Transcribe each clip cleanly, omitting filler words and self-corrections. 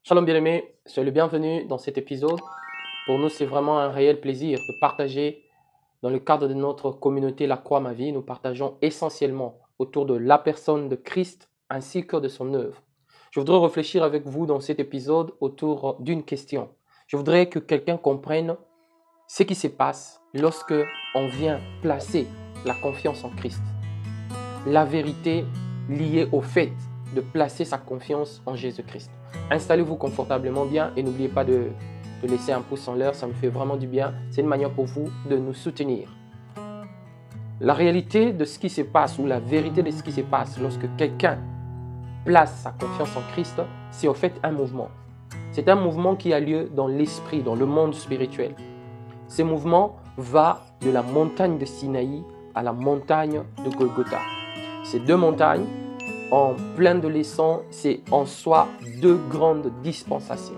Shalom bien-aimés, soyez le bienvenu dans cet épisode. Pour nous, c'est vraiment un réel plaisir de partager dans le cadre de notre communauté La Croix Ma Vie. Nous partageons essentiellement autour de la personne de Christ ainsi que de son œuvre. Je voudrais réfléchir avec vous dans cet épisode autour d'une question. Je voudrais que quelqu'un comprenne ce qui se passe lorsque on vient placer la confiance en Christ. La vérité liée au fait de placer sa confiance en Jésus-Christ. Installez-vous confortablement bien et n'oubliez pas de laisser un pouce en l'air, ça me fait vraiment du bien. C'est une manière pour vous de nous soutenir. La réalité de ce qui se passe ou la vérité de ce qui se passe lorsque quelqu'un place sa confiance en Christ, c'est au fait un mouvement. C'est un mouvement qui a lieu dans l'esprit, dans le monde spirituel. Ce mouvement va de la montagne de Sinaï à la montagne de Golgotha. Ces deux montagnes, en plein de leçons, c'est en soi deux grandes dispensations.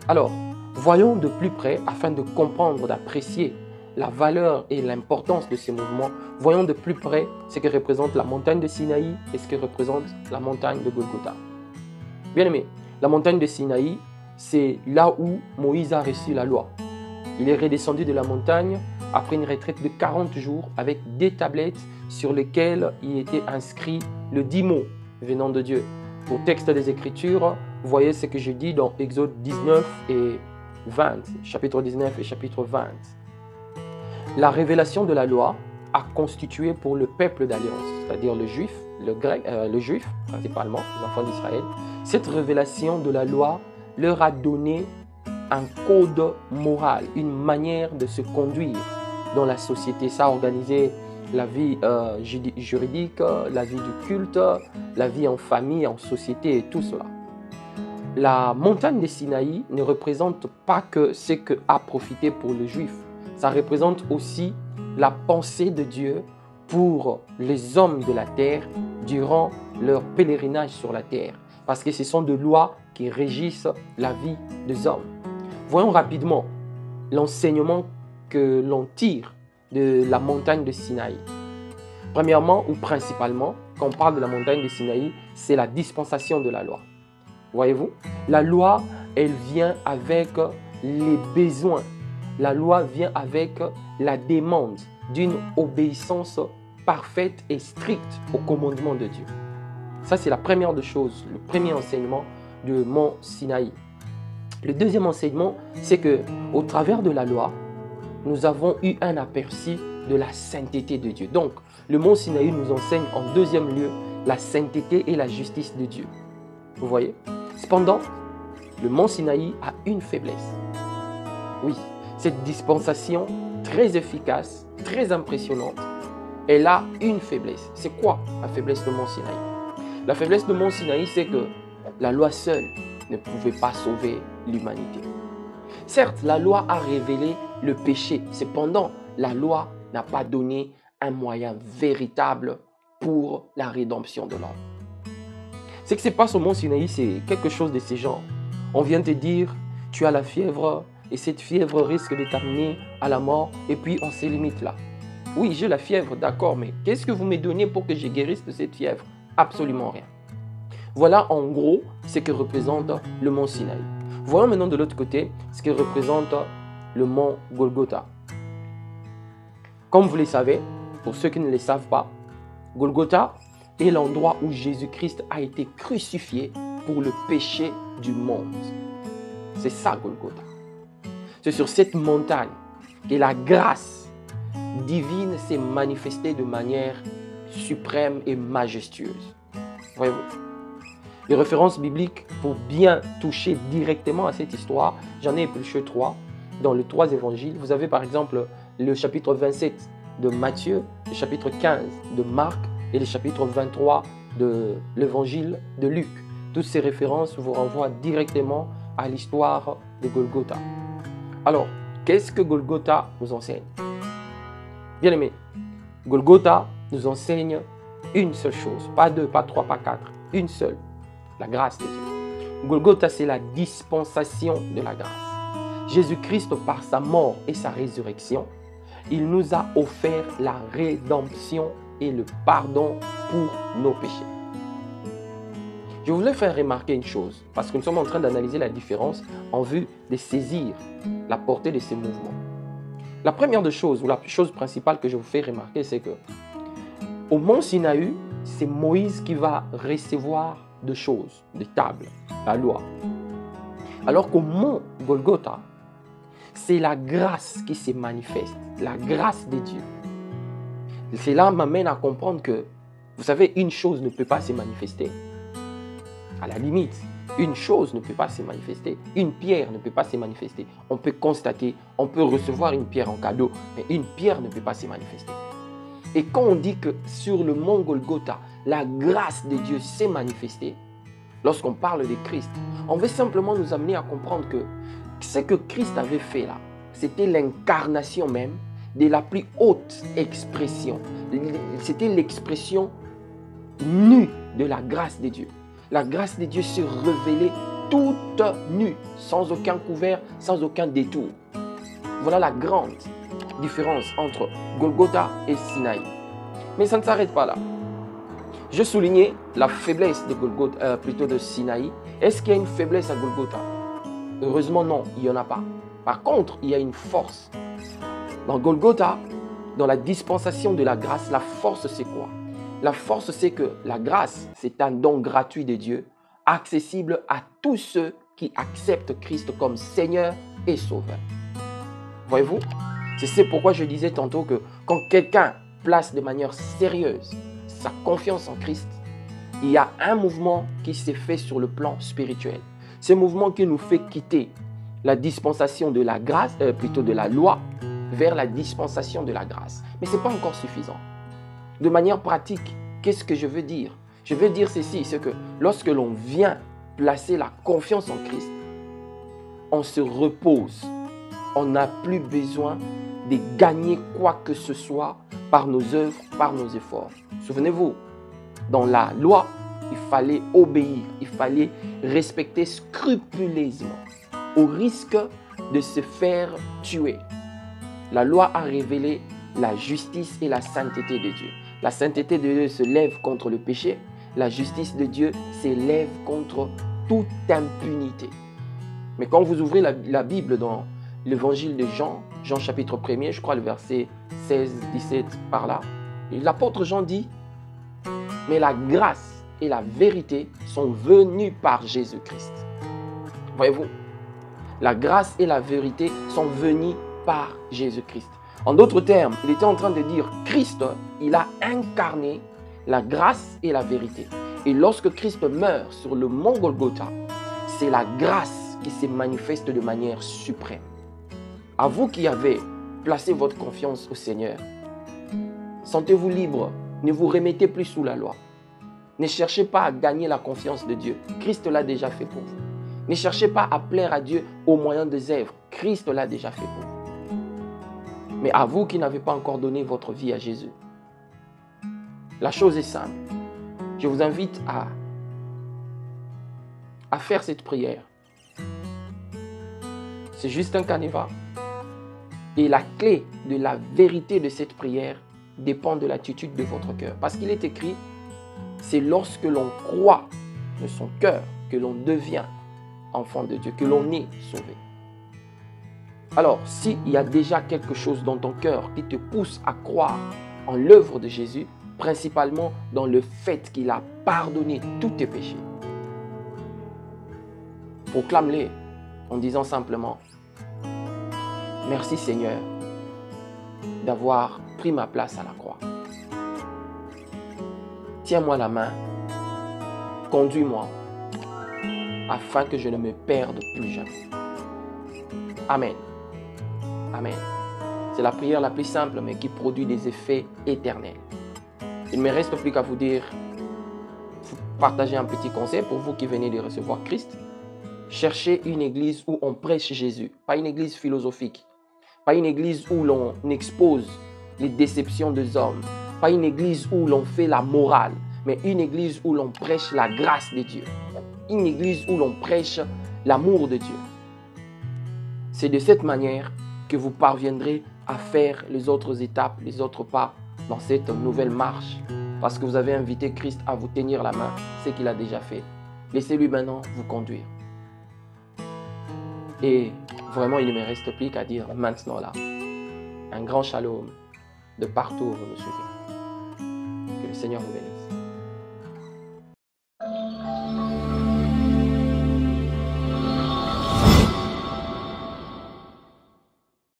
Alors, voyons de plus près, afin de comprendre, d'apprécier la valeur et l'importance de ces mouvements, voyons de plus près ce que représente la montagne de Sinaï et ce que représente la montagne de Golgotha. Bien aimé, la montagne de Sinaï, c'est là où Moïse a reçu la loi. Il est redescendu de la montagne après une retraite de 40 jours avec des tablettes sur lesquelles il était inscrit le 10 mots venant de Dieu. Pour texte des Écritures, voyez ce que je dis dans Exode 19 et 20, chapitre 19 et chapitre 20. La révélation de la loi a constitué pour le peuple d'alliance, c'est-à-dire le juif, le juif principalement, les enfants d'Israël. Cette révélation de la loi leur a donné un code moral, une manière de se conduire dans la société. Ça a organisé la vie juridique, la vie du culte, la vie en famille, en société et tout cela. La montagne de Sinaï ne représente pas que ce que a profité pour le juif. Ça représente aussi la pensée de Dieu pour les hommes de la terre durant leur pèlerinage sur la terre. Parce que ce sont des lois qui régissent la vie des hommes. Voyons rapidement l'enseignement que l'on tire de la montagne de Sinaï. Premièrement ou principalement, quand on parle de la montagne de Sinaï, c'est la dispensation de la loi. Voyez-vous, la loi, elle vient avec les besoins. La loi vient avec la demande d'une obéissance parfaite et stricte au commandement de Dieu. Ça, c'est la première des choses, le premier enseignement de mont Sinaï. Le deuxième enseignement, c'est qu'au travers de la loi, nous avons eu un aperçu de la sainteté de Dieu. Donc, le mont Sinaï nous enseigne en deuxième lieu la sainteté et la justice de Dieu. Vous voyez? Cependant, le mont Sinaï a une faiblesse. Oui, cette dispensation très efficace, très impressionnante, elle a une faiblesse. C'est quoi la faiblesse de mont Sinaï? La faiblesse de mont Sinaï, c'est que la loi seule ne pouvait pas sauver l'humanité. Certes, la loi a révélé le péché. Cependant, la loi n'a pas donné un moyen véritable pour la rédemption de l'homme. Ce qui se passe au mont Sinaï, c'est quelque chose de ce genre. On vient te dire, tu as la fièvre et cette fièvre risque de t'amener à la mort et puis on se limite là. Oui, j'ai la fièvre, d'accord, mais qu'est-ce que vous me donnez pour que je guérisse de cette fièvre? Absolument rien. Voilà en gros ce que représente le mont Sinaï. Voyons maintenant de l'autre côté ce que représente le mont Golgotha. Comme vous le savez, pour ceux qui ne le savent pas, Golgotha est l'endroit où Jésus-Christ a été crucifié pour le péché du monde. C'est ça Golgotha. C'est sur cette montagne que la grâce divine s'est manifestée de manière suprême et majestueuse. Voyez-vous? Les références bibliques pour bien toucher directement à cette histoire, j'en ai épluché 3 dans les 3 évangiles. Vous avez par exemple le chapitre 27 de Matthieu, le chapitre 15 de Marc et le chapitre 23 de l'évangile de Luc. Toutes ces références vous renvoient directement à l'histoire de Golgotha. Alors, qu'est-ce que Golgotha nous enseigne? Bien aimé, Golgotha nous enseigne une seule chose, pas 2, pas 3, pas 4, une seule. La grâce de Dieu. Golgotha, c'est la dispensation de la grâce. Jésus-Christ, par sa mort et sa résurrection, il nous a offert la rédemption et le pardon pour nos péchés. Je voulais faire remarquer une chose, parce que nous sommes en train d'analyser la différence en vue de saisir la portée de ces mouvements. La première des choses, ou la chose principale que je vous fais remarquer, c'est que au mont Sinaï, c'est Moïse qui va recevoir des choses, des tables, la loi. Alors qu'au mont Golgotha, c'est la grâce qui se manifeste, la grâce de Dieu. Cela m'amène à comprendre que, vous savez, une chose ne peut pas se manifester. À la limite, une chose ne peut pas se manifester. Une pierre ne peut pas se manifester. On peut constater, on peut recevoir une pierre en cadeau, mais une pierre ne peut pas se manifester. Et quand on dit que sur le mont Golgotha, la grâce de Dieu s'est manifestée, lorsqu'on parle de Christ, on veut simplement nous amener à comprendre que ce que Christ avait fait là, c'était l'incarnation même de la plus haute expression. C'était l'expression nue de la grâce de Dieu. La grâce de Dieu se révélait toute nue, sans aucun couvert, sans aucun détour. Voilà la grande différence entre Golgotha et Sinaï. Mais ça ne s'arrête pas là. Je soulignais la faiblesse de Golgotha, plutôt de Sinaï. Est-ce qu'il y a une faiblesse à Golgotha? Heureusement non, il n'y en a pas. Par contre, il y a une force. Dans Golgotha, dans la dispensation de la grâce, la force c'est quoi? La force c'est que la grâce, c'est un don gratuit de Dieu, accessible à tous ceux qui acceptent Christ comme Seigneur et Sauveur. Voyez-vous? C'est pourquoi je disais tantôt que quand quelqu'un place de manière sérieuse sa confiance en Christ, il y a un mouvement qui s'est fait sur le plan spirituel. Ce mouvement qui nous fait quitter la dispensation de la grâce, plutôt de la loi, vers la dispensation de la grâce. Mais ce n'est pas encore suffisant. De manière pratique, qu'est-ce que je veux dire? Je veux dire ceci, c'est que lorsque l'on vient placer la confiance en Christ, on se repose. On n'a plus besoin de gagner quoi que ce soit par nos œuvres, par nos efforts. Souvenez-vous, dans la loi, il fallait obéir, il fallait respecter scrupuleusement, au risque de se faire tuer. La loi a révélé la justice et la sainteté de Dieu. La sainteté de Dieu se lève contre le péché. La justice de Dieu s'élève contre toute impunité. Mais quand vous ouvrez la Bible dans l'évangile de Jean, Jean chapitre 1er, je crois le verset 16, 17 par là, l'apôtre Jean dit, mais la grâce et la vérité sont venues par Jésus-Christ. Voyez-vous, la grâce et la vérité sont venues par Jésus-Christ. En d'autres termes, il était en train de dire, Christ, il a incarné la grâce et la vérité. Et lorsque Christ meurt sur le mont Golgotha, c'est la grâce qui se manifeste de manière suprême. À vous qui avez placé votre confiance au Seigneur, sentez-vous libre, ne vous remettez plus sous la loi. Ne cherchez pas à gagner la confiance de Dieu. Christ l'a déjà fait pour vous. Ne cherchez pas à plaire à Dieu au moyen des œuvres. Christ l'a déjà fait pour vous. Mais à vous qui n'avez pas encore donné votre vie à Jésus, la chose est simple. Je vous invite à faire cette prière. C'est juste un canevas. Et la clé de la vérité de cette prière dépend de l'attitude de votre cœur. Parce qu'il est écrit, c'est lorsque l'on croit de son cœur que l'on devient enfant de Dieu, que l'on est sauvé. Alors, s'il y a déjà quelque chose dans ton cœur qui te pousse à croire en l'œuvre de Jésus, principalement dans le fait qu'il a pardonné tous tes péchés, proclame-les en disant simplement, merci Seigneur d'avoir pris ma place à la croix. Tiens-moi la main, conduis-moi, afin que je ne me perde plus jamais. Amen. Amen. C'est la prière la plus simple, mais qui produit des effets éternels. Il ne me reste plus qu'à vous dire, partager un petit conseil pour vous qui venez de recevoir Christ. Cherchez une église où on prêche Jésus, pas une église philosophique, pas une église où l'on expose les déceptions des hommes, pas une église où l'on fait la morale, mais une église où l'on prêche la grâce de Dieu, une église où l'on prêche l'amour de Dieu. C'est de cette manière que vous parviendrez à faire les autres étapes, les autres pas dans cette nouvelle marche, parce que vous avez invité Christ à vous tenir la main, ce qu'il a déjà fait. Laissez-lui maintenant vous conduire. Et vraiment, il ne me reste plus qu'à dire maintenant là, un grand shalom de partout où vous nous suivez. Que le Seigneur vous bénisse.